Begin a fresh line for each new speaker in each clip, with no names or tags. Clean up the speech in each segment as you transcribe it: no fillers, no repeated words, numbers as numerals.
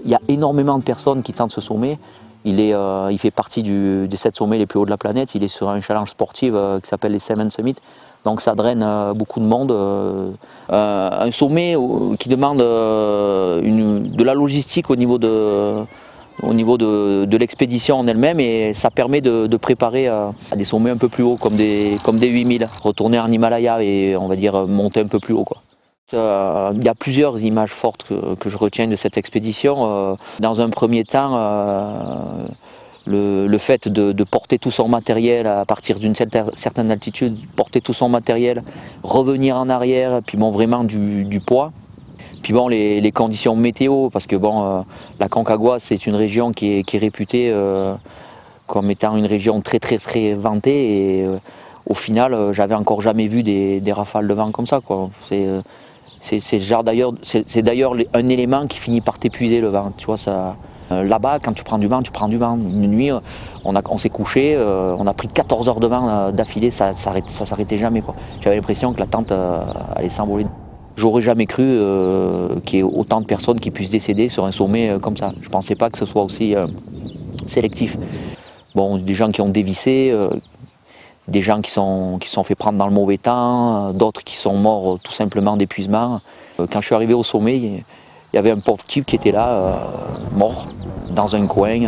il y a énormément de personnes qui tentent ce sommet. Il fait partie des 7 sommets les plus hauts de la planète. Il est sur un challenge sportif qui s'appelle les Seven Summits. Donc ça draine beaucoup de monde. Un sommet qui demande de la logistique au niveau de l'expédition en elle-même, et ça permet de préparer à des sommets un peu plus hauts comme des 8000. Retourner en Himalaya et on va dire monter un peu plus haut, quoi. Il y a plusieurs images fortes que je retiens de cette expédition. Dans un premier temps, le fait de porter tout son matériel à partir d'une certaine altitude, porter tout son matériel, revenir en arrière, puis bon, vraiment du poids. Puis bon, les conditions météo, parce que bon, la Concagua, c'est une région qui est réputée comme étant une région très ventée, et au final, j'avais encore jamais vu des rafales de vent comme ça, quoi. C'est d'ailleurs un élément qui finit par t'épuiser, le vent. Tu vois, ça. Là-bas, quand tu prends du vent, tu prends du vent. Une nuit, on s'est couché, on a pris 14 heures de vent d'affilée, ça s'arrêtait jamais, quoi. J'avais l'impression que la tente allait s'envoler. J'aurais jamais cru qu'il y ait autant de personnes qui puissent décéder sur un sommet comme ça. Je pensais pas que ce soit aussi sélectif. Bon, des gens qui ont dévissé, des gens qui sont fait prendre dans le mauvais temps, d'autres qui sont morts tout simplement d'épuisement. Quand je suis arrivé au sommet, il y avait un pauvre type qui était là, mort, dans un coin.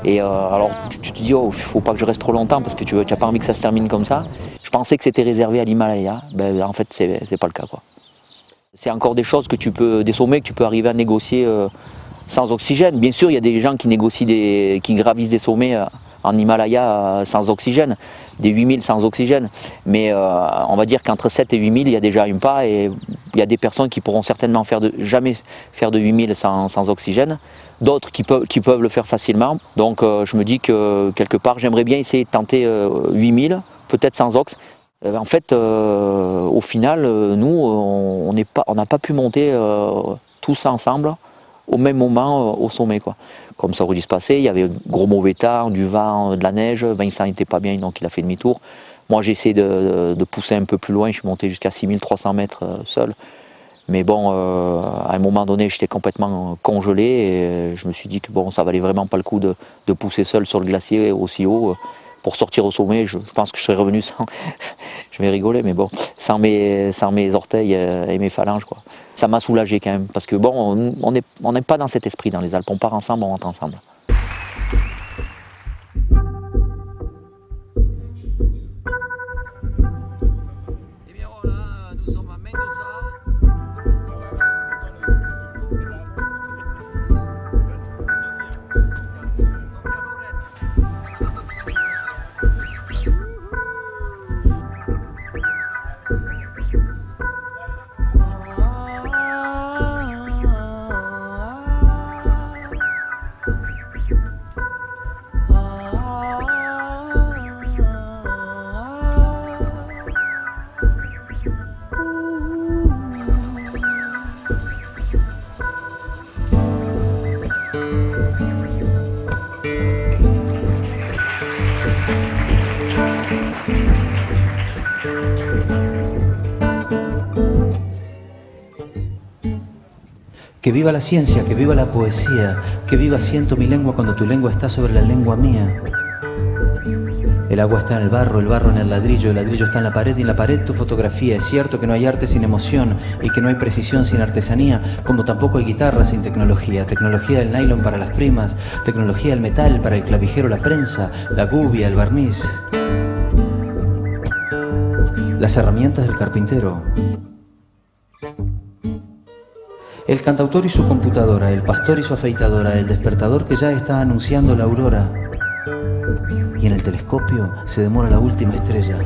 Alors tu te dis, oh, il ne faut pas que je reste trop longtemps parce que tu n'as pas envie que ça se termine comme ça. Je pensais que c'était réservé à l'Himalaya. Ben, en fait, c'est pas le cas, quoi. C'est encore des sommets que tu peux arriver à négocier sans oxygène. Bien sûr, il y a des gens qui gravissent des sommets en Himalaya sans oxygène, des 8000 sans oxygène. Mais on va dire qu'entre 7 et 8000, il y a déjà un pas, et il y a des personnes qui pourront certainement jamais faire de 8000 sans oxygène. D'autres qui peuvent le faire facilement. Donc je me dis que quelque part, j'aimerais bien essayer de tenter 8000, peut-être sans ox. En fait, au final, nous, on n'a pas pu monter tous ensemble au même moment au sommet, quoi. Comme ça aurait dû se passer, il y avait gros mauvais temps, du vent, de la neige. Vincent n'était pas bien, donc il a fait demi-tour. Moi, j'ai essayé de pousser un peu plus loin, je suis monté jusqu'à 6300 mètres seul. Mais bon, à un moment donné, j'étais complètement congelé, et je me suis dit que bon, ça valait vraiment pas le coup de pousser seul sur le glacier aussi haut. Pour sortir au sommet, je pense que je serais revenu sans, je vais rigoler, mais bon, sans mes orteils et mes phalanges, quoi. Ça m'a soulagé quand même, parce que bon, on n'est pas dans cet esprit dans les Alpes, on part ensemble, on rentre ensemble.
Eh bien voilà, nous sommes à Mendoza.
Que viva la ciencia, que viva la poesía, que viva siento mi lengua cuando tu lengua está sobre la lengua mía. El agua está en el barro en el ladrillo está en la pared y en la pared tu fotografía. Es cierto que no hay arte sin emoción y que no hay precisión sin artesanía, como tampoco hay guitarra sin tecnología. Tecnología del nylon para las primas, tecnología del metal para el clavijero, la prensa, la gubia, el barniz. Las herramientas del carpintero. El cantautor y su computadora, el pastor y su afeitadora, el despertador que ya está anunciando la aurora. Y en el telescopio se demora la última estrella.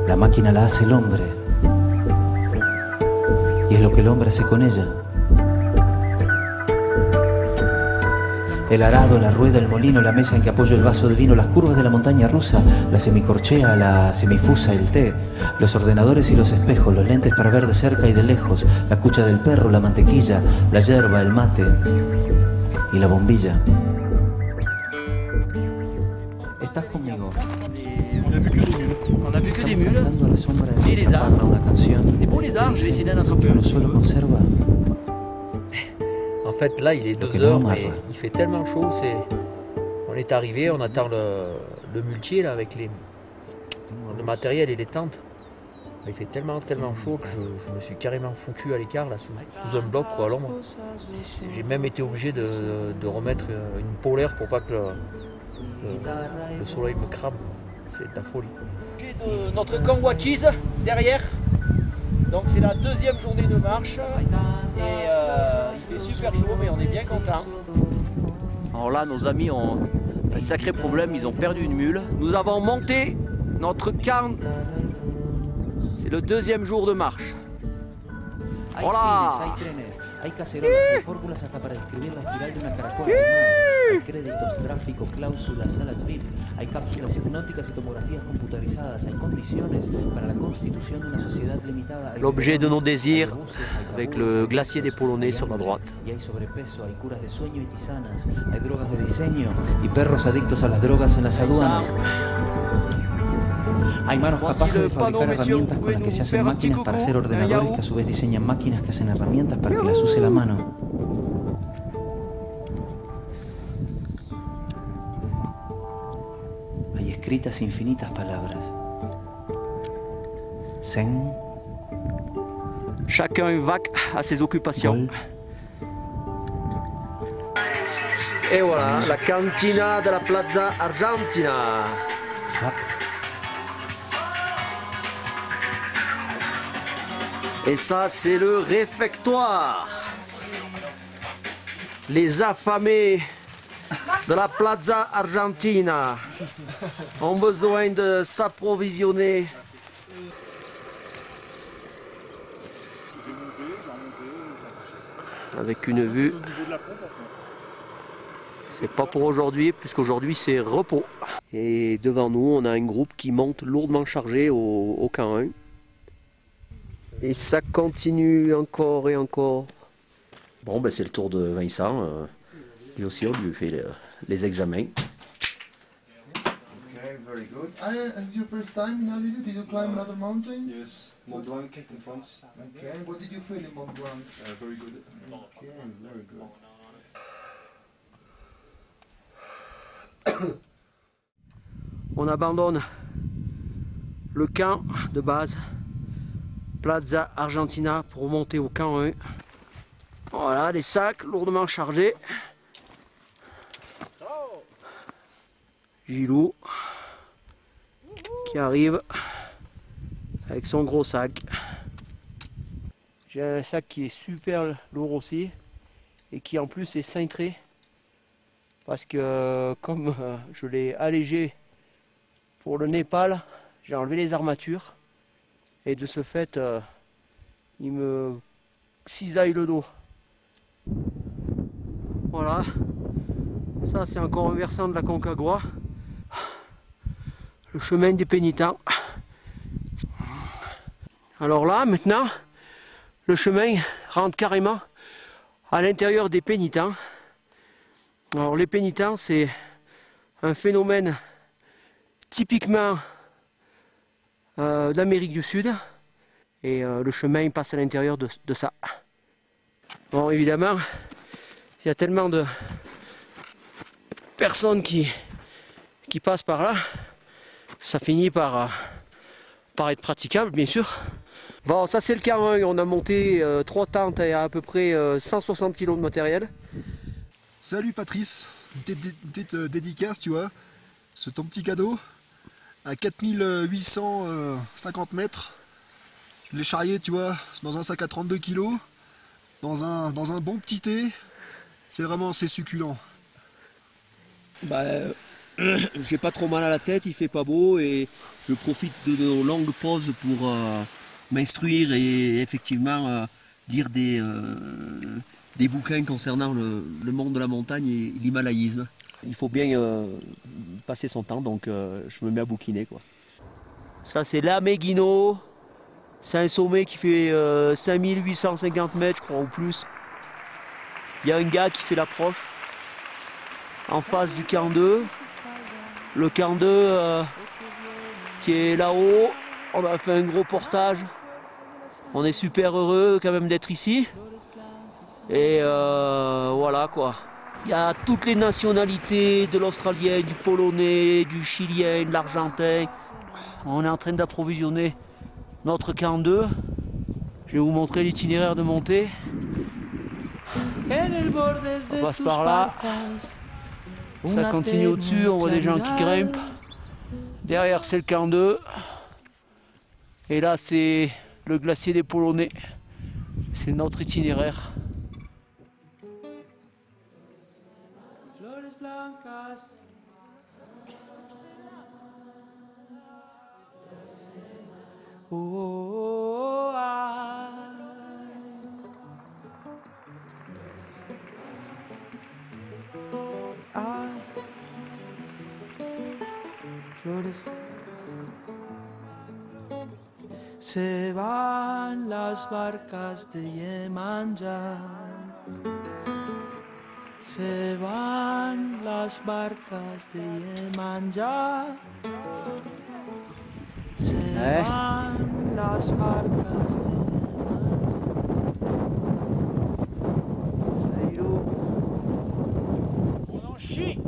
La máquina la hace el hombre. Y es lo que el hombre hace con ella. El arado, la rueda, el molino, la mesa en que apoyo el vaso de vino, las curvas de la montaña rusa, la semicorchea, la semifusa, el té, los ordenadores y los espejos, los lentes para ver de cerca y de lejos, la cucha del perro, la mantequilla, la yerba, el mate y la bombilla. ¿Estás conmigo?
On a vu que des
mules
cantando a la sombra de
et les
esta
arbres.
parra una canción
Des beaux lézards, je vais essayer d'en attraper
que
un.
el suelo conserva.
En fait, là, il est
Lo
2
que no
heures,
amarra.
mais il fait tellement chaud. On est arrivé, on attend le muletier là, avec le matériel et les tentes. Il fait tellement chaud que je me suis carrément foutu à l'écart là, sous un bloc quoi, à l'ombre. J'ai même été obligé de remettre une polaire pour pas que le soleil me crame. C'est de la folie. J'ai notre Kangwachis derrière. Donc c'est la deuxième journée de marche et il fait super chaud mais on est bien content. Alors là nos amis ont un sacré problème, ils ont perdu une mule. Nous avons monté notre camp. C'est le deuxième jour de marche.
Hay
Hola.
cines, hay trenes, hay cacerolas, hay fórmulas hasta para describir la espiral de una caracola armada. Hay créditos, tráfico, cláusulas, salas VIP, hay cápsulas hipnóticas y tomografías computarizadas, hay condiciones para la constitución de una sociedad limitada. Hay
L'objet de nos désirs
autobuses, hay
avec
tabours,
le
hay
glacier des
buses,
Polonais
hay
sur la
hambre,
droite.
y hay sobrepeso, hay curas de sueño y tisanas, hay drogas de diseño y perros adictos a las drogas en las aduanas. Hay manos
Voici
capaces
le
de fabricar
panneau, messieurs.
herramientas con las que se hacen
Faire un petit
máquinas para
coucou,
hacer
un
ordenadores
yaourt.
que a su vez diseñan máquinas que hacen herramientas para que las use la mano. Hay escritas infinitas palabras. Zen,
Chacun vaque à ses occupations.
Gol,
Et voilà, la cantina de la Plaza Argentina.
Rap,
Et ça, c'est le réfectoire. Les affamés de la Plaza Argentina ont besoin de s'approvisionner. Avec une vue. C'est pas pour aujourd'hui, puisqu'aujourd'hui c'est repos. Et devant nous, on a un groupe qui monte lourdement chargé au camp 1. Et ça continue encore et encore. Bon, ben c'est le tour de Vincent. Lui aussi, on lui fait les examens.
Okay, very good. And your first time in Algeria, did you climb another mountain?
Yes, Mont Blanc in France.
Okay, and what did you feel in Mont Blanc?
Very good.
Okay, very good.
On abandonne le camp de base, Plaza Argentina, pour monter au camp 1. Voilà, les sacs lourdement chargés. Gilou qui arrive avec son gros sac. J'ai un sac qui est super lourd aussi et qui en plus est cintré parce que comme je l'ai allégé pour le Népal, j'ai enlevé les armatures et de ce fait il me cisaille le dos. Voilà, ça c'est encore un versant de la Concagua, le chemin des pénitents. Alors là maintenant le chemin rentre carrément à l'intérieur des pénitents. Alors les pénitents c'est un phénomène typiquement d'Amérique du Sud et le chemin passe à l'intérieur de ça. Bon évidemment il y a tellement de personnes qui passent par là, ça finit par être praticable bien sûr. Bon ça c'est le camp 1, on a monté 3 tentes et à peu près 160 kg de matériel.
Salut Patrice, une petite dédicace, tu vois, c'est ton petit cadeau à 4850 mètres. Je l'ai charrié, tu vois, dans un sac à 32 kg, dans un bon petit thé. C'est succulent.
Bah, j'ai pas trop mal à la tête, il fait pas beau et je profite de nos longues pauses pour m'instruire et effectivement lire des bouquins concernant le monde de la montagne et l'himalayisme. Il faut bien passer son temps, donc je me mets à bouquiner, quoi. Ça c'est la Meguino, c'est un sommet qui fait 5850 mètres je crois ou plus. Il y a un gars qui fait l'approche en face du camp 2. Le camp 2 qui est là-haut On a fait un gros portage. On est super heureux quand même d'être ici. Et voilà quoi. Il y a toutes les nationalités, de l'Australien, du Polonais, du Chilien, de l'Argentin. On est en train d'approvisionner notre camp 2. Je vais vous montrer l'itinéraire de montée. On passe par là. Ça continue au-dessus, on voit des gens qui grimpent. Derrière c'est le camp 2. Et là c'est le glacier des Polonais. C'est notre itinéraire.
Se van las barcas de Yemanja, se van las barcas de Yemanja, se van las barcas de Yemanja.
On en chie.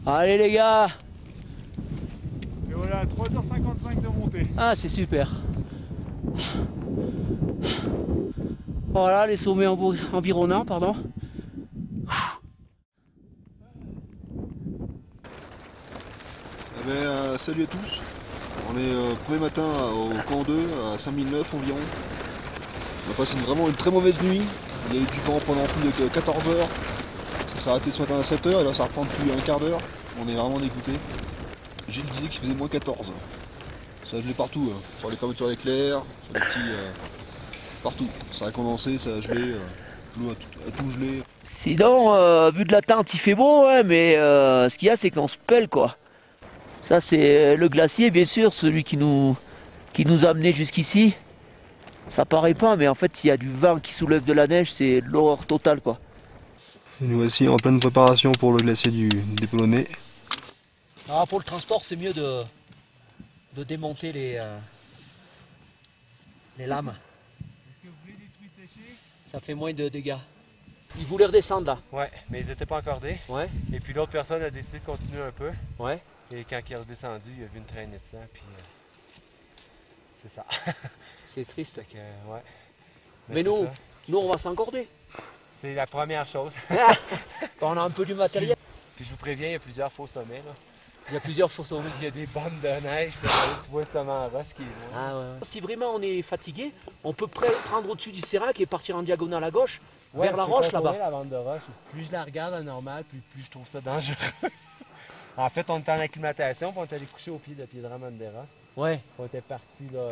Allez les gars.
Et voilà, 3h55 de montée.
Ah c'est super. Voilà les sommets environnants, pardon.
Eh ben, salut à tous. On est premier matin au camp 2 à 5009 environ. On a passé vraiment une très mauvaise nuit. Il y a eu du vent pendant plus de 14 heures. Ça s'est arrêté ce matin à 7 heures et là ça reprend depuis un quart d'heure. On est vraiment dégoûté. Gilles disait qu'il faisait moins 14. Ça a gelé partout, hein. Sur les fermetures d'éclairs, sur les petits. Partout. Ça a condensé, ça a gelé, l'eau a tout gelé.
Sinon, vu de la tente, il fait beau, hein, mais ce qu'il y a, c'est qu'on se pèle, quoi. Ça, c'est le glacier, bien sûr, celui qui nous a amenés jusqu'ici. Ça paraît pas, mais en fait, il y a du vent qui soulève de la neige, c'est l'horreur totale, quoi.
Et nous voici en pleine préparation pour le glacier des Polonais.
Alors, pour le transport, c'est mieux de démonter les lames.
Est-ce que vous voulez des trucs séchés?
Ça fait moins de dégâts. Ils voulaient redescendre, là.
Ouais, mais ils n'étaient pas accordés.
Ouais,
Et puis l'autre personne a décidé de continuer un peu.
ouais.
Et quand il est redescendu, il a vu une traînée de sang. Puis c'est ça.
C'est triste.
Fait que, ouais.
Mais
c'est
nous,
ça.
nous, on va s'encorder.
C'est la première chose.
On a un peu du matériel.
Puis je vous préviens, il y a plusieurs faux sommets. Là.
Il y a plusieurs faux sommets.
Il y a des bandes de neige. Puis là, tu vois le sommet en roche qui est loin.
Ah ouais, ouais. Si vraiment on est fatigué, on peut prendre au-dessus du sérac et partir en diagonale à gauche,
Ouais,
vers la
je peux
roche
contrôler
là-bas.
la bande de roche. Plus je la regarde en normal, plus je trouve ça dangereux. En fait, on était en acclimatation, puis on est allé coucher au pied de Piedra Mandera.
Ouais.
On était parti là,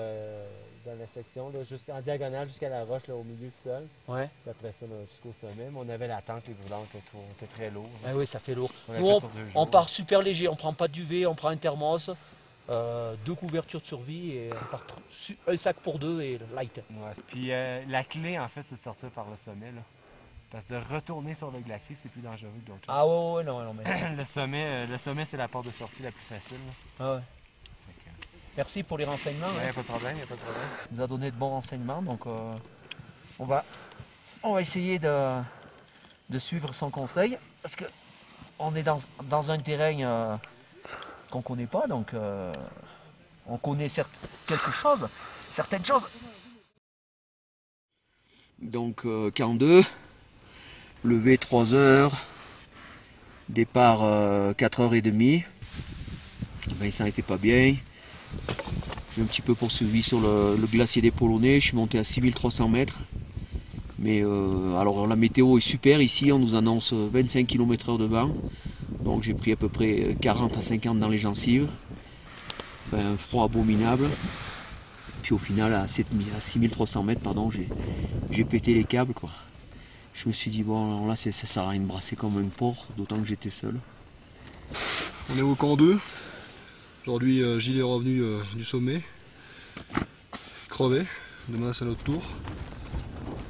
dans la section, là, en diagonale jusqu'à la roche, là, au milieu du sol.
Ouais.
Puis après ça, là, jusqu'au sommet. Mais on avait la tente, les brûlantes, on était très lourd.
Ah oui, ça fait lourd.
On a
Nous,
fait
on,
sur 2 jours.
on part super léger, on prend pas de duvet, on prend un thermos, 2 couvertures de survie et on part un sac pour 2 et light.
Ouais. Puis la clé, en fait, c'est de sortir par le sommet. Là. Parce que de retourner sur le glacier, c'est plus dangereux que d'autres choses.
Ah ouais, non, mais...
Le sommet, c'est la porte de sortie la plus facile. Là.
Ah ouais.
Fait que,
Merci pour les renseignements.
ouais,
hein.
y a pas de problème, y a pas de problème.
Il nous a donné de bons renseignements, donc on va essayer de suivre son conseil, parce que on est dans un terrain qu'on connaît pas, donc on connaît certaines choses. Donc camp 2, lever 3 heures, départ 4h30. Ben, ça n'était pas bien. J'ai un petit peu poursuivi sur le glacier des Polonais, je suis monté à 6300 mètres. Mais alors la météo est super ici, on nous annonce 25 km/h de vent. Donc j'ai pris à peu près 40 à 50 dans les gencives. Ben, un froid abominable. Puis au final à 6300 mètres, pardon, j'ai pété les câbles, quoi. Je me suis dit bon alors là ça sert à rien de brasser comme un porc, d'autant que j'étais seul.
On est au camp 2. Aujourd'hui, Gilles est revenu du sommet. Crevé. Demain, c'est notre tour.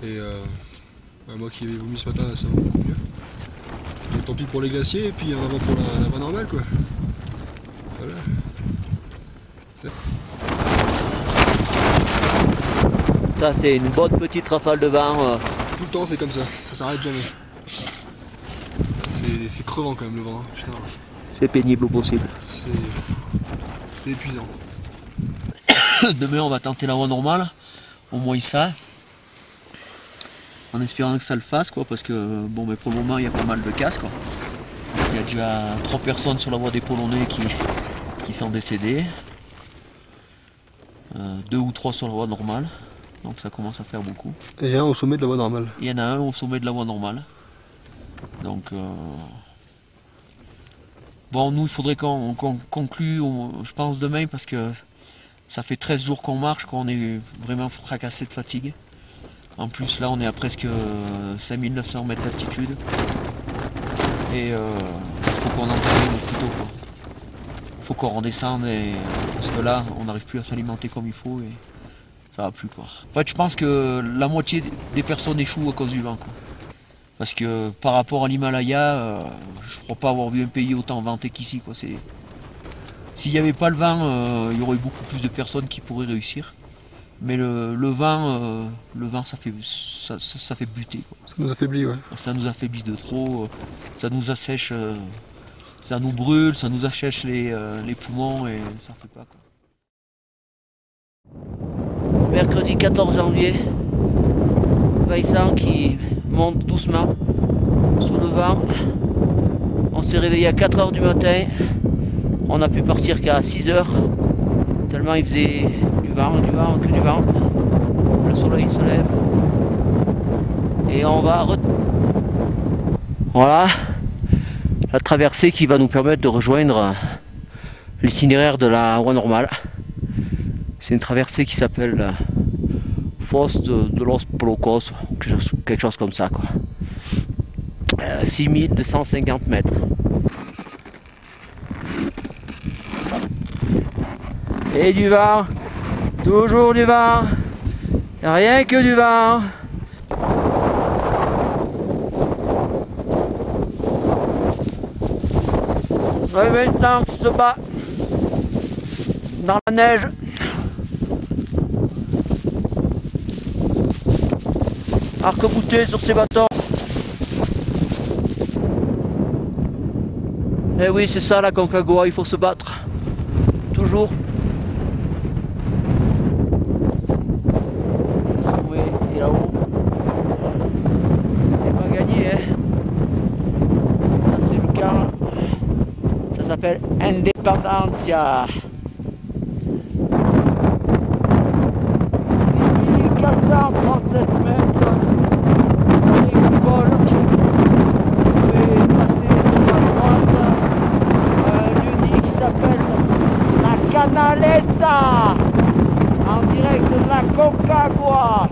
Et moi qui ai vomi ce matin, ça va beaucoup mieux. tant pis pour les glaciers et puis un vent pour la voie normale quoi. Voilà.
Ça c'est une bonne petite rafale de vent.
Tout le temps c'est comme ça s'arrête jamais. C'est crevant quand même le vent, hein. Putain.
C'est pénible au possible.
C'est épuisant.
Demain on va tenter la voie normale, au moins ça. En espérant que ça le fasse quoi, parce que bon mais pour le moment il y a pas mal de casses quoi. Il y a déjà 3 personnes sur la voie des Polonais qui sont décédées. 2 ou 3 sur la voie normale. Donc ça commence à faire beaucoup.
Et un au sommet de la voie normale.
Il y en a un au sommet de la voie normale. Donc bon nous il faudrait qu'on conclue je pense demain parce que ça fait 13 jours qu'on marche, qu'on est vraiment fracassé de fatigue. En plus là on est à presque 5900 mètres d'altitude. Et il faut qu'on en termine plus tôt quoi. Il faut qu'on redescende parce que là on n'arrive plus à s'alimenter comme il faut et ça va plus quoi. En fait je pense que la moitié des personnes échouent à cause du vent quoi. Parce que par rapport à l'Himalaya, je crois pas avoir vu un pays autant vanté qu'ici quoi. S'il n'y avait pas le vent, il y aurait beaucoup plus de personnes qui pourraient réussir. Mais le vent ça fait buter quoi.
Ça nous affaiblit ouais.
Ça nous affaiblit de trop, ça nous assèche, ça nous brûle, ça nous assèche les poumons et ça fait pas quoi. Mercredi 14 janvier, Vincent qui monte doucement sous le vent. On s'est réveillé à 4 h du matin, on a pu partir qu'à 6 h, tellement il faisait du vent, que du vent. Le soleil se lève. Et on va... Voilà, la traversée qui va nous permettre de rejoindre l'itinéraire de la voie normale. C'est une traversée qui s'appelle Fosse de los Polocos, quelque chose comme ça quoi. 6250 mètres. Et du vent, toujours du vent, rien que du vent. Ouais, maintenant on se bat dans la neige. Arc-bouté sur ces bâtons. Eh oui, c'est ça la Concagua, il faut se battre. Toujours. Le sommet est là-haut. C'est pas gagné, hein. Ça c'est le cas. Ça s'appelle Independencia. 6437 mètres. Canaleta en direct de la Concagua.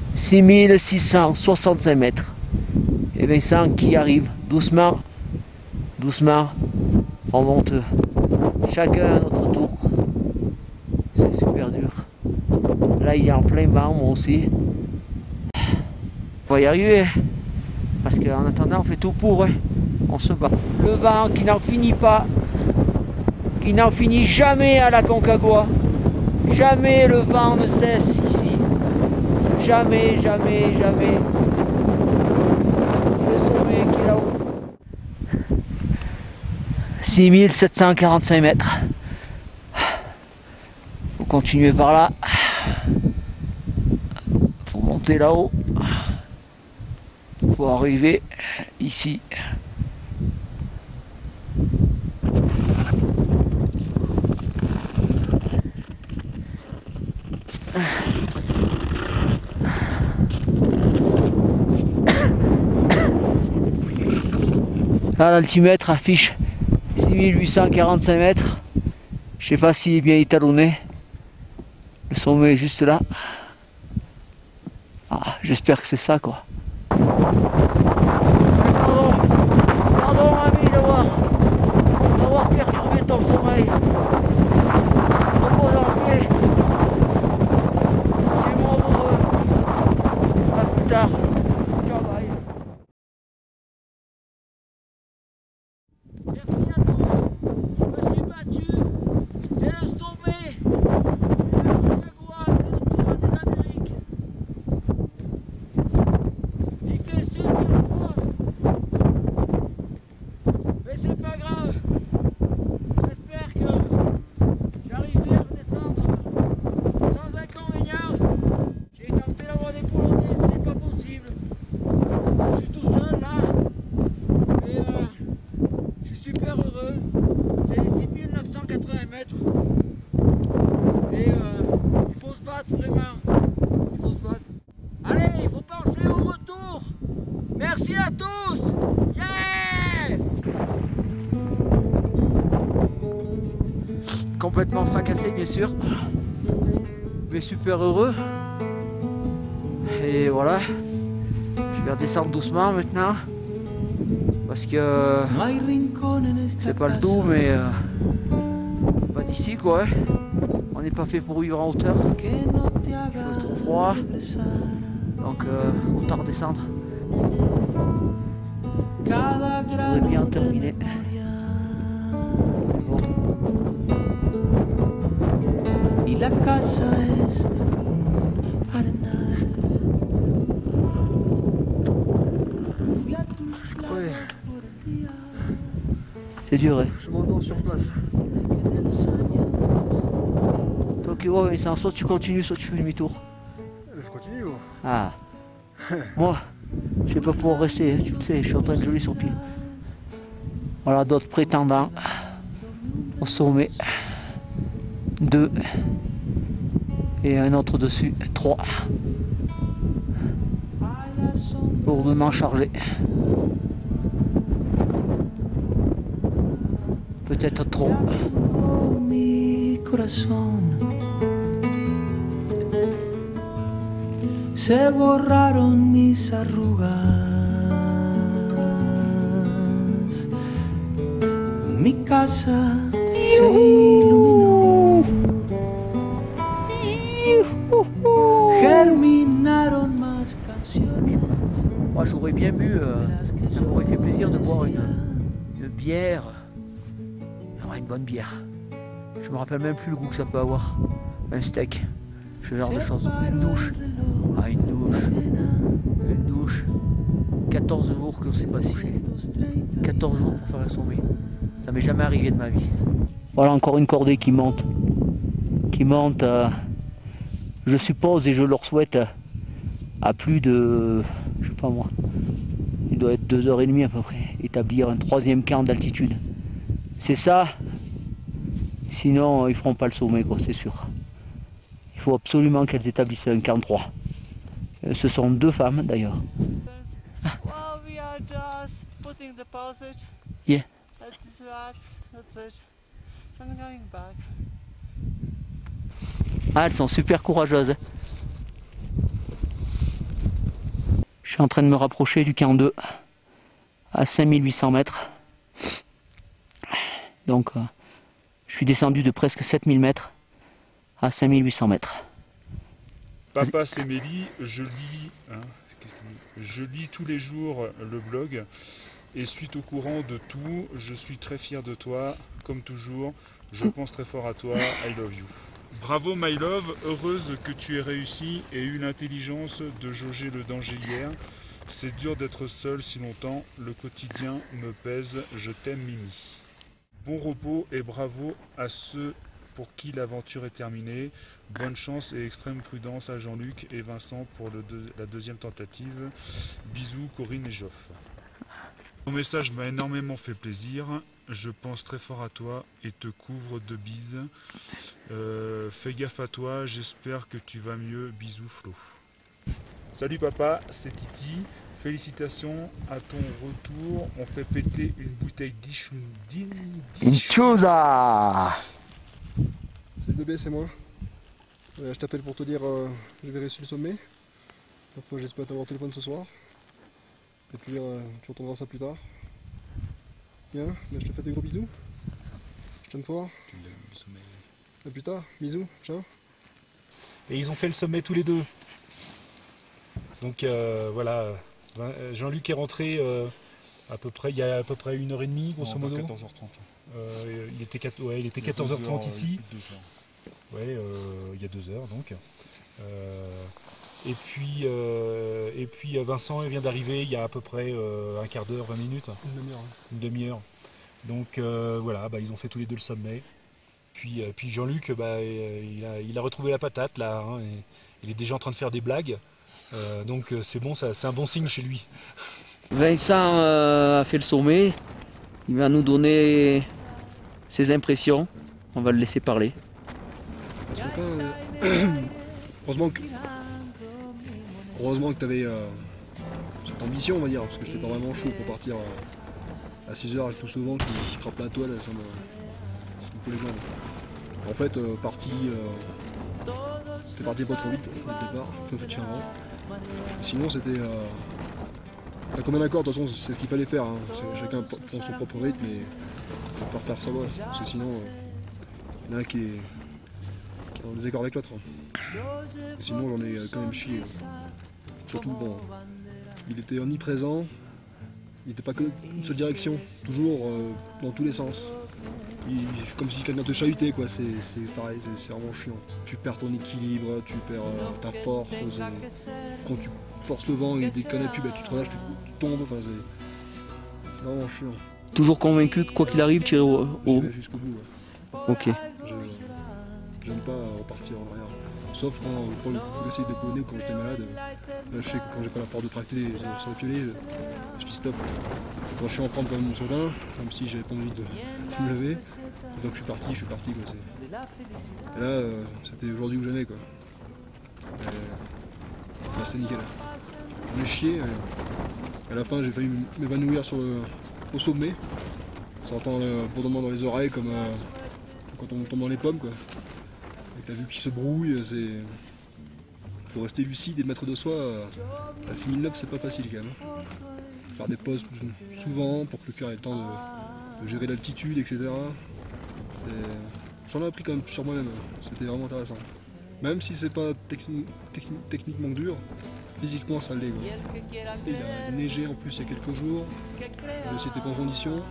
« 6665 mètres. Et Vincent qui arrive doucement, doucement, on monte chacun à notre tour. C'est super dur. Là il est en plein vent, moi aussi. On va y arriver, parce qu'en attendant on fait tout pour, hein. On se bat. Le vent qui n'en finit pas, qui n'en finit jamais à la Concagua. Jamais le vent ne cesse ici. Jamais, jamais, jamais. Le sommet qui est là-haut. 6745 mètres. Faut continuer par là. Faut monter là-haut. Pour arriver ici. Là l'altimètre affiche 6845 mètres. Je sais pas s'il est bien étalonné. Le sommet est juste là. Ah, j'espère que c'est ça quoi. Pardon ami d'avoir perturbé ton sommeil. Repose en paix. tard. Ciao, bye.
Merci à tous. Je me suis battu. C'est le sommet. C'est le Niagara, c'est le tour des Amériques. Il fait super froid. Mais c'est pas grave. J'espère que j'arriverai à redescendre sans inconvénient. J'ai tenté d'avoir des Polonais, ce n'est pas possible. Je suis tout seul là. Mais je suis super heureux. C'est 6980 mètres. Et il faut se battre vraiment. Il faut se battre. Allez, il faut penser au retour. Merci à tous. Yes! Complètement fracassé bien sûr. Mais super heureux. Et voilà. Je vais redescendre doucement maintenant. Parce que c'est pas le tout, mais pas d'ici quoi. On n'est pas fait pour vivre en hauteur. Il fait trop froid. Donc autant redescendre.
Je voudrais bien terminer. Bon.
Y la casa es
Je croyais,
C'est dur, hein.
je m'endors sur place.
Donc ouais, mais c'est soit tu continues, soit tu fais demi-tour.
Je continue. Oh.
Ah. Moi, je vais pas pouvoir rester, hein, tu le sais, je suis en train de geler sur pied. Voilà d'autres prétendants au sommet. 2 et un autre dessus, 3. Lourdement chargé. Peut-être trop.
mi corazón. Se borraron mis arrugas. Mi casa se iluminó. Germinaron más canciones.
Moi j'aurais bien bu, ça m'aurait fait plaisir de boire une bière. Une bonne bière. Je me rappelle même plus le goût que ça peut avoir. Un steak, ce genre de choses. Une douche. Ah, une douche. Une douche. 14 jours que c'est pas couché. 14 jours pour faire un sommet. Ça m'est jamais arrivé de ma vie. Voilà encore une cordée qui monte. Qui monte, je suppose et je leur souhaite, à plus de, je sais pas moi, il doit être 2h30 à peu près, établir un 3e camp d'altitude. C'est ça. Sinon, ils feront pas le sommet, quoi, c'est sûr. Il faut absolument qu'elles établissent un camp 3. Ce sont 2 femmes, d'ailleurs.
Well, we are just putting the deposit.
Yeah.
At this rocks. That's it. I'm going back.
Ah, elles sont super courageuses. Je suis en train de me rapprocher du camp 2, à 5800 mètres. Donc, je suis descendu de presque 7000 mètres à 5800 mètres.
Papa, c'est Mélie, je lis tous les jours le blog et suis au courant de tout. Je suis très fier de toi, comme toujours. Je pense très fort à toi. I love you. Bravo, my love. Heureuse que tu aies réussi et eu l'intelligence de jauger le danger hier. C'est dur d'être seul si longtemps. Le quotidien me pèse. Je t'aime, Mimi. Bon repos et bravo à ceux pour qui l'aventure est terminée. Bonne chance et extrême prudence à Jean-Luc et Vincent pour la 2e tentative. Bisous, Corinne et Joff. Ton message m'a énormément fait plaisir. Je pense très fort à toi et te couvre de bises. Fais gaffe à toi, j'espère que tu vas mieux. Bisous, Flo. Salut papa, c'est Titi. Félicitations à ton retour. On fait péter une bouteille
Inchusa.
Salut bébé, c'est moi. Je t'appelle pour te dire je vais réussir le sommet. Parfois j'espère t'avoir au téléphone ce soir. Et puis tu entendras ça plus tard. Bien, ben, je te fais des gros bisous. Je t'aime fort. À plus tard, bisous, ciao.
Et ils ont fait le sommet tous les deux.
Donc voilà, Jean-Luc est rentré il y a à peu près 1h30 grosso modo.
14h30.
Il était 14h30 ici. Ouais, il y a 2 heures donc. Et puis Vincent il vient d'arriver il y a à peu près un quart d'heure, 20 minutes. Une demi-heure. Donc voilà, ils ont fait tous les deux le sommet. Puis Jean-Luc, il a retrouvé la patate là, hein, et il est déjà en train de faire des blagues. Donc c'est bon, c'est un bon signe chez lui.
Vincent a fait le sommet, il va nous donner ses impressions, on va le laisser parler.
Ce matin, heureusement que tu avais cette ambition, on va dire, parce que j'étais pas vraiment chaud pour partir à 6h avec tout ce vent qui frappe la toile, ça me fout les jambes. En fait, t'es parti pas trop vite au départ, comme fait vent. Sinon, c'était un commun accord, de toute façon, c'est ce qu'il fallait faire. Hein. Chacun prend son propre rythme et on peut faire sa voie, parce que sinon, il y en a un qui est en désaccord avec l'autre. Sinon, j'en ai quand même chié. Surtout, bon, il était omniprésent, il n'était pas que une seule direction, toujours dans tous les sens. Comme si quelqu'un te chahutait, quoi. C'est pareil, c'est vraiment chiant. Tu perds ton équilibre, tu perds ta force. Quand tu forces le vent et dès qu'il n'y en a plus, tu te relâches, tu tombes. Enfin, c'est vraiment chiant.
Toujours convaincu que quoi qu'il arrive, tu irais au...
Je vais jusqu'au bout. Ouais.
Ok.
J'aime pas repartir en arrière. Sauf quand le glacier se déponait ou quand j'étais malade. Là, je sais que quand j'ai pas la force de tracter sur le piolet, je dis stop. Quand je suis en forme comme ce matin, même si j'avais pas envie de me lever, une fois que je suis parti quoi. Et là, c'était aujourd'hui ou jamais quoi. Là, c'était nickel. On est chié. À la fin, j'ai failli m'évanouir au sommet, sentant le bourdonnement dans les oreilles comme quand on tombe dans les pommes quoi. Avec la vue qui se brouille, il faut rester lucide et mettre de soi. À 6009, c'est pas facile quand même. Faire des pauses souvent pour que le cœur ait le temps de gérer l'altitude, etc. J'en ai appris quand même sur moi-même, c'était vraiment intéressant. Même si c'est pas techniquement dur, physiquement ça l'est. Il a neigé en plus il y a quelques jours, le glacier n'était pas en condition.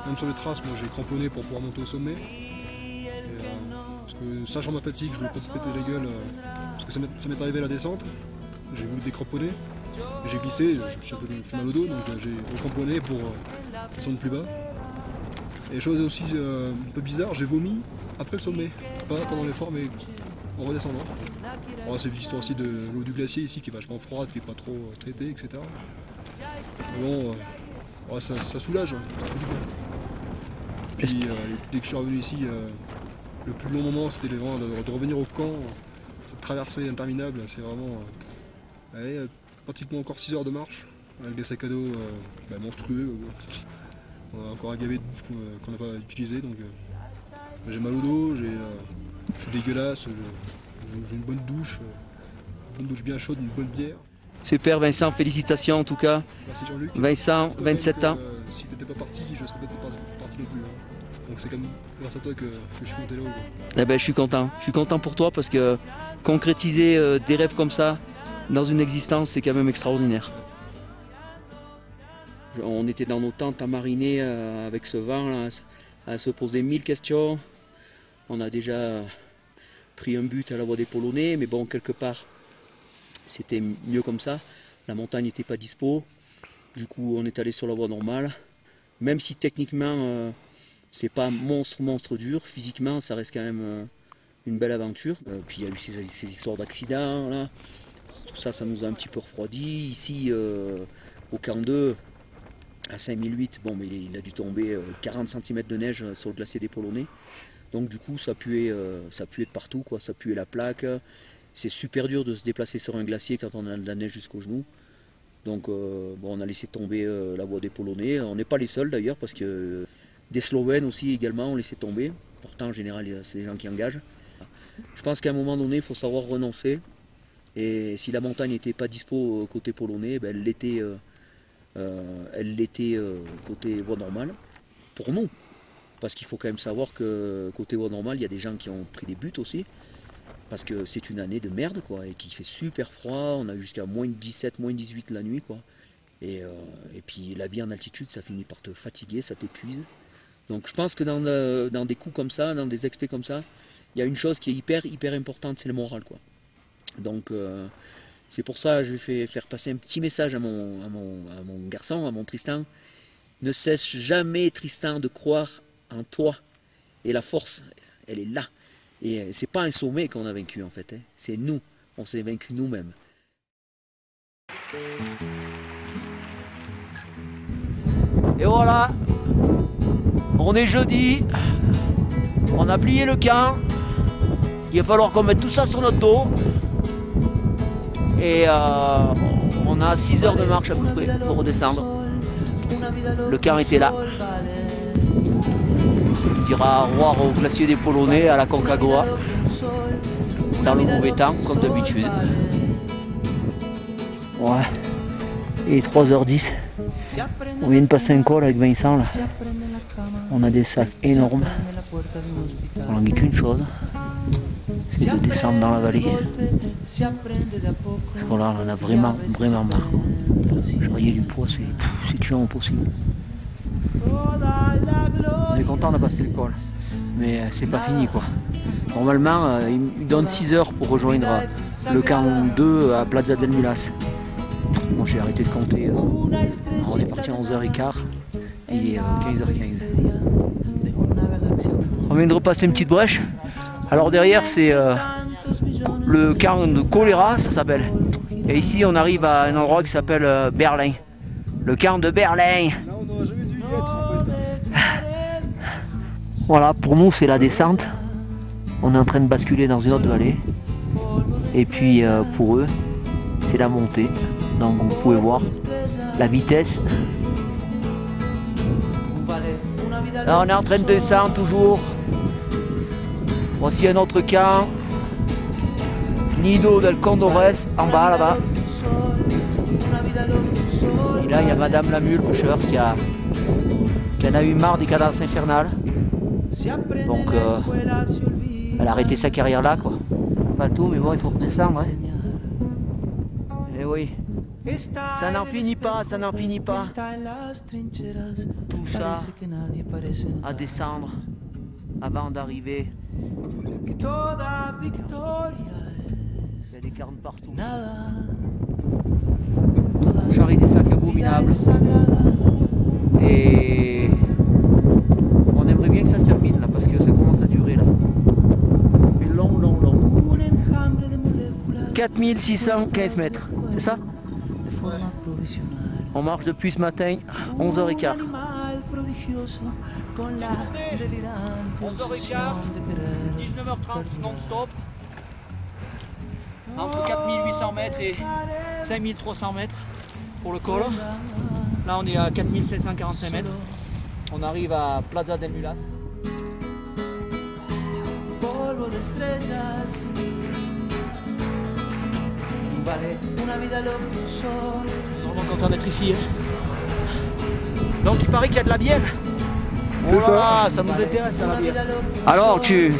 Même sur les traces, moi j'ai cramponné pour pouvoir monter au sommet. Parce que sachant ma fatigue, je voulais pas péter la gueule, parce que ça m'est arrivé à la descente, j'ai voulu décramponner. J'ai glissé, je me suis un peu fait mal au dos, donc j'ai recramponné pour descendre plus bas. Et chose aussi un peu bizarre, j'ai vomi après le sommet, pas pendant l'effort mais en redescendant. C'est l'histoire aussi de l'eau du glacier ici qui est vachement froide, qui n'est pas trop traitée, etc. Mais bon, ça soulage, ça fait du bien. Puis dès que je suis revenu ici, le plus long moment c'était vraiment de revenir au camp, cette traversée interminable, c'est vraiment... pratiquement encore 6 heures de marche, avec des sacs à dos monstrueux. On a encore un gavet de bouffe qu'on n'a pas utilisé, donc j'ai mal au dos, je suis dégueulasse, j'ai une bonne douche bien chaude, une bonne bière.
Super Vincent, félicitations en tout cas.
Merci Jean-Luc.
Vincent, 27 ans.
Si t'étais pas parti, je serais peut-être pas parti non plus. Hein. Donc c'est comme grâce à toi que je suis monté là-haut.
Eh ben, je suis content pour toi parce que concrétiser des rêves comme ça dans une existence, c'est quand même extraordinaire. On était dans nos tentes à mariner avec ce vent, là, à se poser 1000 questions. On a déjà pris un but à la voie des Polonais, mais bon, quelque part, c'était mieux comme ça. La montagne n'était pas dispo. Du coup, on est allé sur la voie normale. Même si techniquement, c'est pas monstre dur, physiquement, ça reste quand même une belle aventure. Puis il y a eu ces histoires d'accidents, là. Tout ça, ça nous a un petit peu refroidi. Ici, au camp 2, à 5008, bon, mais il a dû tomber 40 cm de neige sur le glacier des Polonais. Donc du coup, ça puait de partout, quoi. Ça puait la plaque. C'est super dur de se déplacer sur un glacier quand on a de la neige jusqu'aux genoux. Donc bon, on a laissé tomber la voie des Polonais. On n'est pas les seuls d'ailleurs, parce que des Slovènes aussi également ont laissé tomber. Pourtant, en général, c'est des gens qui engagent. Je pense qu'à un moment donné, il faut savoir renoncer. Et si la montagne n'était pas dispo côté polonais, ben elle l'était côté voie normale, pour nous. Parce qu'il faut quand même savoir que côté voie normale, il y a des gens qui ont pris des buts aussi. parce que c'est une année de merde quoi, et qu'il fait super froid, on a jusqu'à moins 17, moins 18 la nuit quoi. Et puis la vie en altitude ça finit par te fatiguer, ça t'épuise. Donc je pense que dans des coups comme ça, dans des expés comme ça, il y a une chose qui est hyper importante, c'est le moral quoi. Donc c'est pour ça que je vais faire passer un petit message à mon garçon, à mon Tristan. Ne cesse jamais Tristan de croire en toi. Et la force, elle est là. Et c'est pas un sommet qu'on a vaincu en fait, hein. C'est nous, on s'est vaincu nous-mêmes. Et voilà, on est jeudi, on a plié le camp, il va falloir qu'on mette tout ça sur notre dos. Et on a 6 heures de marche à peu près pour redescendre. Le camp était là. On dira au revoir au glacier des Polonais, à la Concagua, dans le mauvais temps, comme d'habitude. Ouais, et 3h10. On vient de passer un col avec Vincent là. On a des sacs énormes. On n'en dit qu'une chose, c'est de descendre dans la vallée. Parce que là on en a vraiment marre. Charrier du poids c'est tuant au possible. On est content de passer le col, mais c'est pas fini quoi. Normalement il me donne 6 heures pour rejoindre le camp 2 à Plaza del Mulas. Bon, j'ai arrêté de compter. On est parti à 11h15 et 15h15. On vient de repasser une petite brèche. Alors derrière c'est le camp de choléra, ça s'appelle. Et ici on arrive à un endroit qui s'appelle Berlin. Le camp de Berlin. Voilà, pour nous c'est la descente. On est en train de basculer dans une autre vallée. Et puis pour eux, c'est la montée. Donc vous pouvez voir la vitesse. Là on est en train de descendre toujours. Voici un autre camp. Nido del Condores en bas là-bas. Et là il y a Madame la Mule Boucheur qui en a eu marre des cadences infernales. Donc elle a arrêté sa carrière là quoi. Pas tout mais bon il faut redescendre hein. Et oui. Ça n'en finit pas, ça n'en finit pas. Tout ça à descendre avant d'arriver. Il y a des carnes partout. Charrie des sacs abominables. Et on aimerait bien que ça se termine là parce que ça commence à durer là. Ça fait long. 4615 mètres, c'est ça? On marche depuis ce matin, 11h15. 11h15, 19h30 non-stop. Entre 4800 mètres et 5300 mètres pour le col. Là on est à 4545 mètres. On arrive à Plaza del Mulas. Vraiment content d'être ici. Hein. Donc il paraît qu'il y a de la bière.
C'est ça.
Ça nous intéresse la bière. Alors tu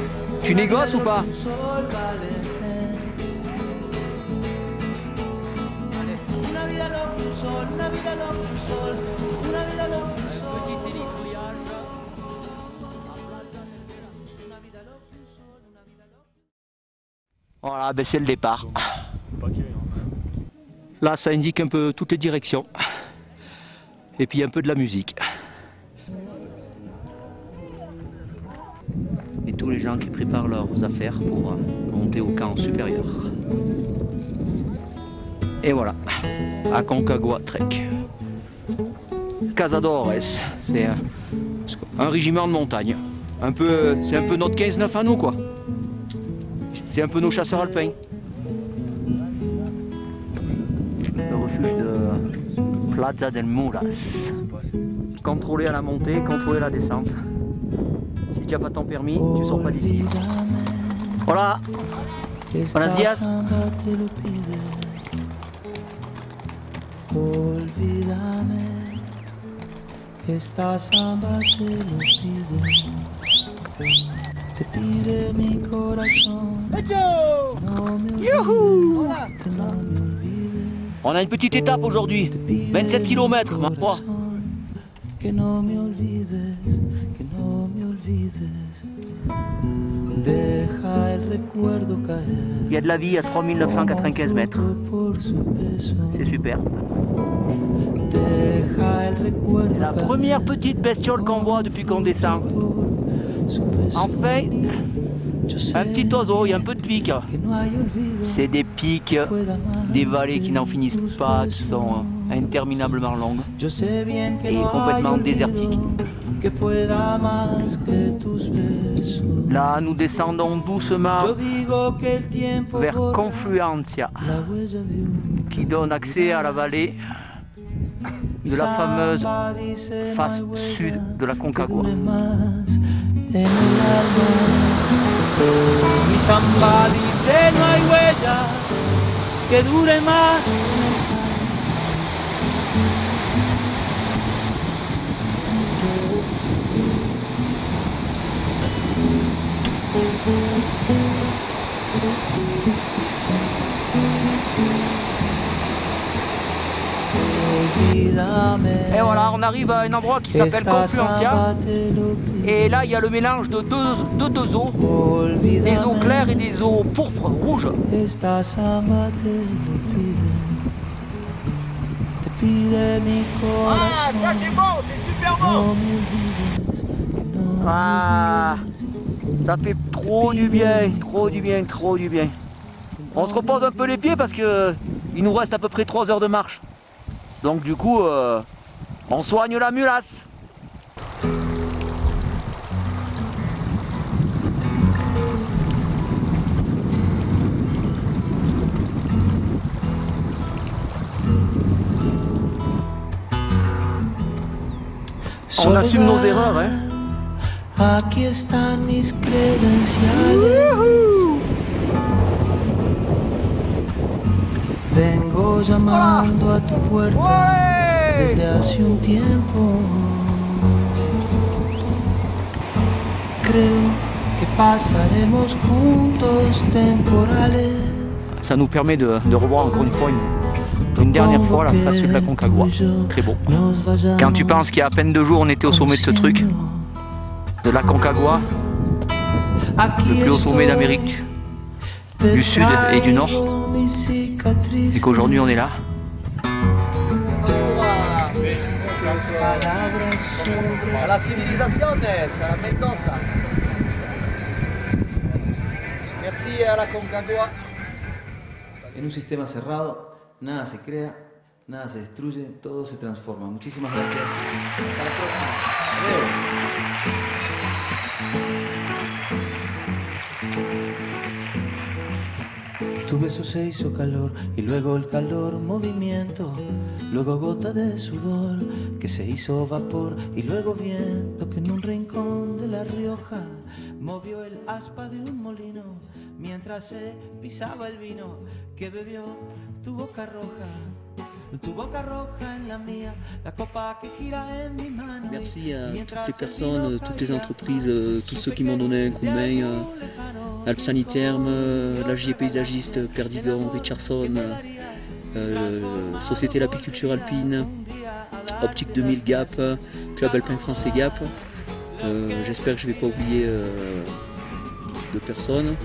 négocies ou pas? Voilà, ben c'est le départ. Là, ça indique un peu toutes les directions. Et puis un peu de la musique. Et tous les gens qui préparent leurs affaires pour monter au camp supérieur. Et voilà, Aconcagua Trek. Cazadores, c'est un régiment de montagne. C'est un peu notre 15-9 à nous quoi. C'est un peu nos chasseurs alpins. Le refuge de Plaza del Mulas. Contrôler à la montée, contrôler la descente. Si tu n'as pas ton permis, tu sors pas d'ici. Voilà. Buenos días. Esta samba te lo pide.
te pide mi corazón.
Hecho!
No me
Youhou!
olvides, que no me olvides.
On a une petite étape aujourd'hui, 27 km, ma foi.
Que no me olvides, que no me olvides. Deja el recuerdo caer.
Il y a de la vie à 3995 mètres. C'est super.
Deja el recuerdo
La première petite bestiole qu'on voit depuis qu'on descend. Enfin, un petit oiseau, il y a un peu de pique. C'est des pics, des vallées qui n'en finissent pas, qui sont interminablement longues et complètement désertiques. Là, nous descendons doucement vers Confluencia, qui donne accès à la vallée de la fameuse face sud de la Concagua.
Mi samba dice no hay huella que dure más.
Et voilà, on arrive à un endroit qui s'appelle Confluencia. Et là, il y a le mélange de deux eaux, des eaux claires et des eaux pourpres, rouges.
Ah, ça c'est bon, c'est super bon!
Ah, ça fait trop du bien, trop du bien, trop du bien. On se repose un peu les pieds parce que il nous reste à peu près 3 heures de marche. Donc du coup, on soigne la mulasse. On assume nos erreurs, hein.
Aquí están mis credenciales. Vengo llamando a tu puerta desde hace un tiempo. Creo que pasaremos juntos temporales.
Ça nous permet de revoir encore une fois une dernière fois la face sud de la Concagua. Très beau. Quand tu penses qu'il y a à peine 2 jours on était au sommet de ce truc, de la Concagua, le plus haut sommet d'Amérique du Sud et du Nord, et qu'aujourd'hui on est là.
A las civilizaciones, a la Mendoza. Merci a la Concagua.
En un sistema cerrado, nada se crea, nada se destruye, todo se transforma. Muchísimas gracias. Hasta la próxima. Adiós. Tu beso se hizo calor y luego el calor movimiento, luego gota de sudor que se hizo vapor y luego viento que en un rincón de La Rioja movió el aspa de un molino mientras se pisaba el vino que bebió tu boca roja. Tu boca roja en la mía, la copa que gira en mi mano.
Merci à toutes les personnes, toutes les entreprises, tous ceux qui m'ont donné un coup de main, Alpes Saniterme, l'AG paysagiste Perdigon, Richardson, Société l'Apiculture Alpine, Optique 2000 Gap, Club Alpin Français Gap. J'espère que je ne vais pas oublier de personnes.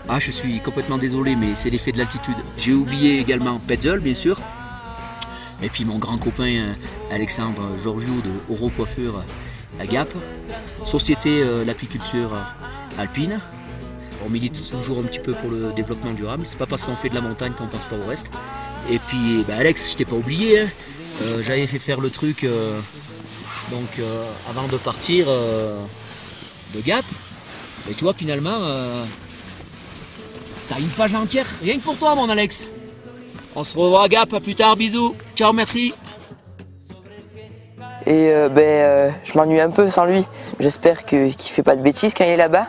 Ah, je suis complètement désolé, mais c'est l'effet de l'altitude. J'ai oublié également Petzel, bien sûr. Et puis mon grand copain Alexandre Georgiou de Oro Coiffure à Gap. Société l'Apiculture Alpine. On milite toujours un petit peu pour le développement durable. C'est pas parce qu'on fait de la montagne qu'on pense pas au reste. Et puis bah Alex, je t'ai pas oublié, hein. J'avais fait faire le truc avant de partir de Gap. Et tu vois finalement t'as une page entière rien que pour toi mon Alex. On se revoit à Gap, à plus tard, bisous. Ciao, merci.
Et je m'ennuie un peu sans lui. J'espère qu'il ne fait pas de bêtises quand il est là-bas.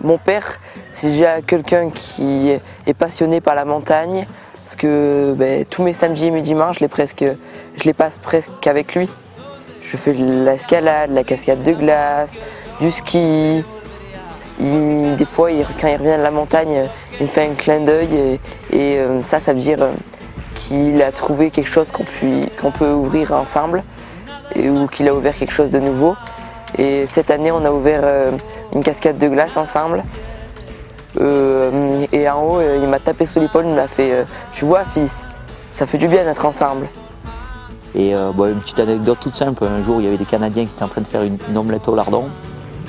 Mon père, c'est déjà quelqu'un qui est passionné par la montagne. Parce que tous mes samedis et mes dimanches, je les passe presque avec lui. Je fais de l'escalade, la cascade de glace, du ski. des fois, quand il revient de la montagne, il me fait un clin d'œil et ça veut dire qu'il a trouvé quelque chose qu'on peut ouvrir ensemble ou qu'il a ouvert quelque chose de nouveau. Et cette année, on a ouvert une cascade de glace ensemble. Et en haut, il m'a tapé sur l'épaule, il m'a fait tu vois, fils, ça fait du bien d'être ensemble.
Et une petite anecdote toute simple, un jour il y avait des Canadiens qui étaient en train de faire une omelette au lardon.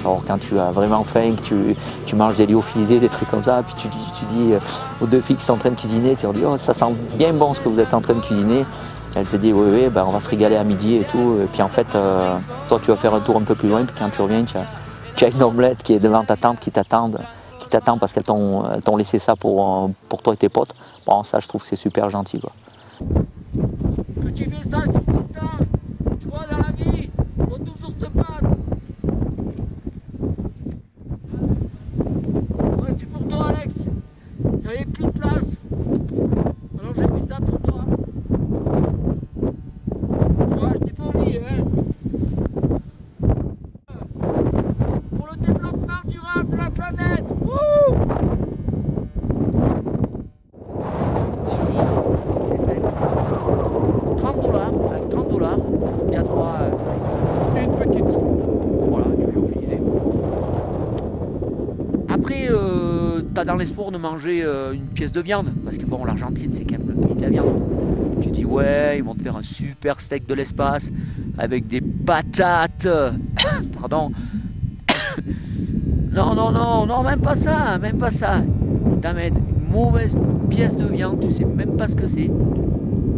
Alors quand tu as vraiment faim, que tu manges des lyophilisés, des trucs comme ça, puis tu dis aux deux filles qui sont en train de cuisiner, tu leur dis oh, ça sent bien bon ce que vous êtes en train de cuisiner. Elle te dit oui, ben, on va se régaler à midi et tout. Et puis en fait, toi tu vas faire un tour un peu plus loin, puis quand tu reviens, tu as une omelette qui est devant ta tante qui t'attend parce qu'elles t'ont laissé ça pour toi et tes potes. Bon, ça je trouve que c'est super gentil, quoi.
Petit message pour Tristan, tu vois, dans la vie, faut toujours se battre. Ouais, c'est pour toi, Alex. Il n'y avait plus de place. Alors j'ai mis ça pour toi. Tu vois, je t'ai pas oublié, hein. Pour le développement durable de la planète. Wouh! Ici, c'est simple. Pour 30 $, avec 30 $, tu as droit à une petite soupe. Voilà, du lyophilisé. Après, tu as dans l'espoir de manger une pièce de viande. Parce que bon, l'Argentine, c'est quand même le pays de la viande. Tu dis, ouais, ils vont te faire un super steak de l'espace avec des patates. Pardon. Non, même pas ça, même pas ça. Ils t'amènent une mauvaise pièce de viande, tu sais même pas ce que c'est.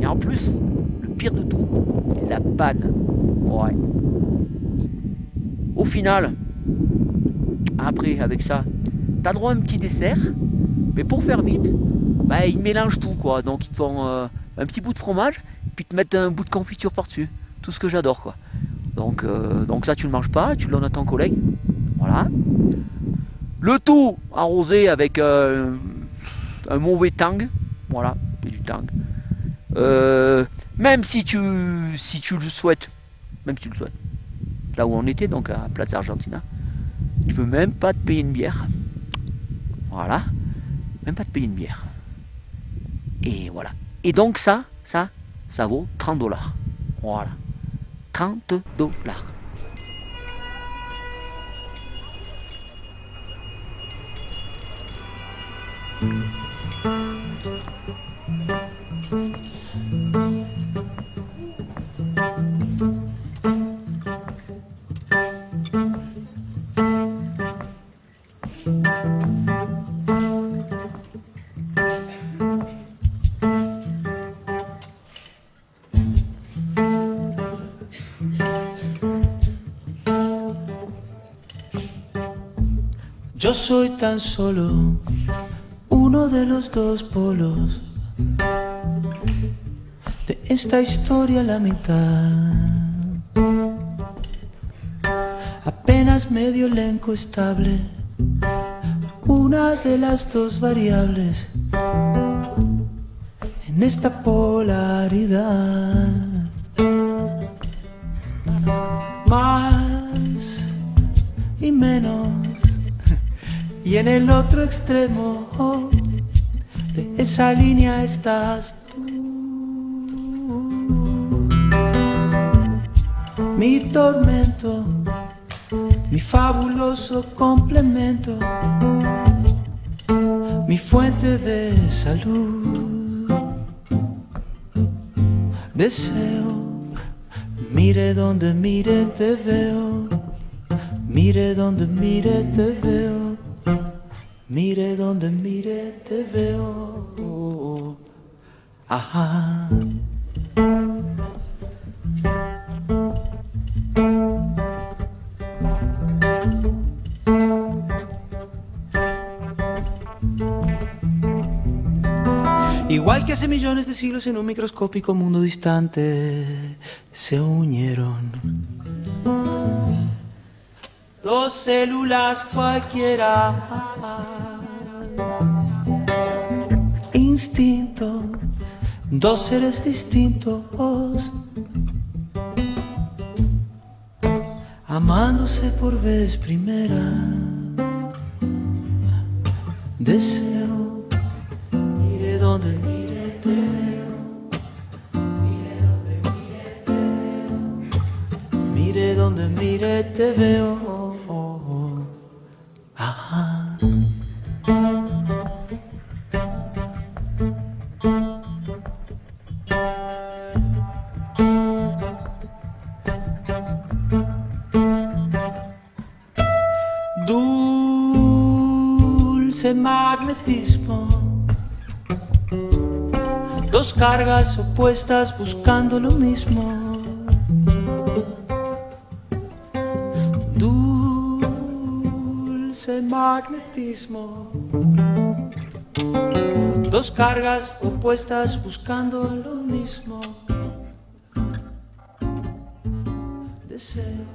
Et en plus, le pire de tout, ils la panne. Ouais. Au final, après, avec ça, t'as droit à un petit dessert, mais pour faire vite, bah, ils mélangent tout, quoi. Donc, ils te font un petit bout de fromage, puis te mettent un bout de confiture par-dessus. Tout ce que j'adore, quoi. Donc ça, tu le manges pas, tu le donnes à ton collègue. Voilà. Le tout arrosé avec un mauvais tang. Voilà, du tang. Même si tu le souhaites, là où on était, donc à Plaza Argentina, tu peux même pas te payer une bière. Voilà, même pas te payer une bière. Et voilà. Et donc ça vaut 30 $. Voilà, 30 $.
Yo soy tan solo uno de los dos polos de esta historia, la mitad. Apenas medio elenco estable, una de las dos variables en esta polaridad. Más y menos. Y en el otro extremo de esa línea estás tú. Mi tormento, mi fabuloso complemento, mi fuente de salud. Deseo, mire donde mire te veo, mire donde mire te veo. Mire donde mire te veo. Ajá. Igual que hace millones de siglos en un microscópico mundo distante se unieron dos células cualquiera. Instinto, dos seres distintos, amándose por vez primera. deseo. Mire donde mire te veo. Mire donde mire te veo. Mire donde mire te veo. Ajá. Dulce magnetismo, dos cargas opuestas buscando lo mismo. Dulce magnetismo, dos cargas opuestas buscando lo mismo. Deseo.